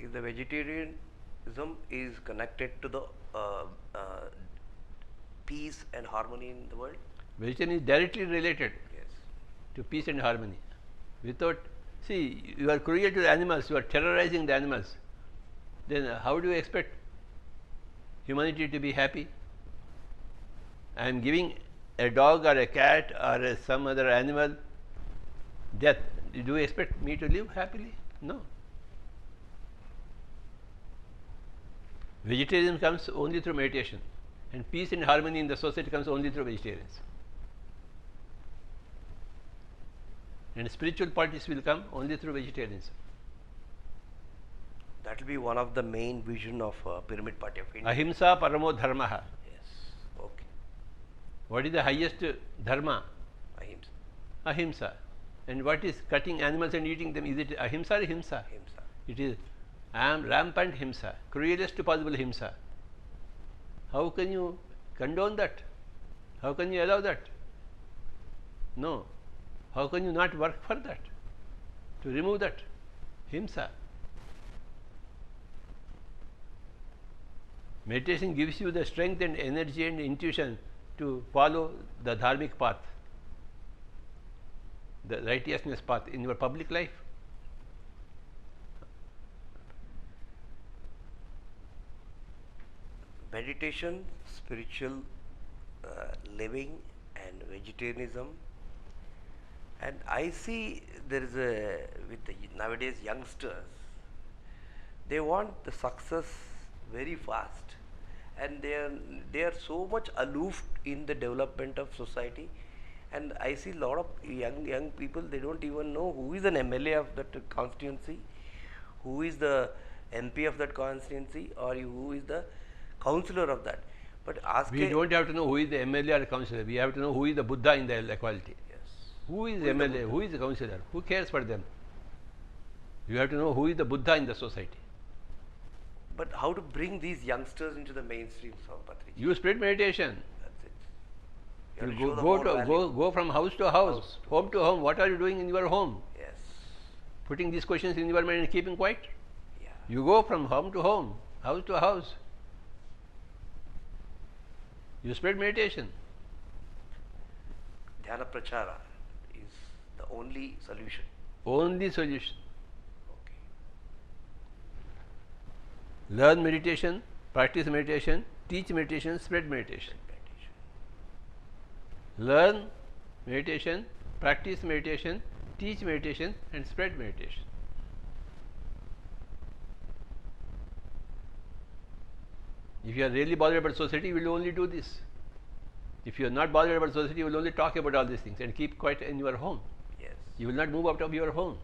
is the vegetarianism is connected to the uh, uh, peace and harmony in the world? Vegetarianism is directly related Yes. to peace and harmony. Without, see, you are cruel to the animals, you are terrorizing the animals. Then how do you expect humanity to be happy? I am giving a dog or a cat or some other animal death. Do you expect me to live happily? No. Vegetarianism comes only through meditation, and peace and harmony in the society comes only through vegetarians. And spiritual politics will come only through vegetarianism. That will be one of the main vision of Pyramid Party of India. Ahimsa paramo dharmaha. Yes. Okay. What is the highest dharma? Ahimsa. Ahimsa. And what is cutting animals and eating them? Is it ahimsa or himsa? Ahimsa. It is rampant himsa, cruelest possible himsa. How can you condone that? How can you allow that? No. How can you not work for that? To remove that himsa. Meditation gives you the strength and energy and intuition to follow the dharmic path, the righteousness path in your public life. Meditation, spiritual living, and vegetarianism. And I see there is a, with the nowadays youngsters, they want the success very fast, and they are so much aloof in the development of society. And I see a lot of young people, they don't even know who is an MLA of that constituency, who is the MP of that constituency, or who is the councillor of that. But ask We don't have to know who is the MLA or councillor. We have to know who is the Buddha in the equality. Yes. Who is MLA? Who is the councillor? Who cares for them? You have to know who is the Buddha in the society. But how to bring these youngsters into the mainstream, Patri? You spread meditation. That's it. You have You to show the more value. go from house to house, home to home. What are you doing in your home? Yes. Putting these questions in your mind and keeping quiet. Yeah. You go from home to home, house to house. You spread meditation. Dhyana Prachara is the only solution. Only solution. Okay. Learn meditation, practice meditation, teach meditation, spread meditation. Meditation. Learn meditation, practice meditation, teach meditation, and spread meditation. If you are really bothered about society, you will only do this. If you are not bothered about society, you will only talk about all these things and keep quiet in your home. Yes. You will not move out of your home.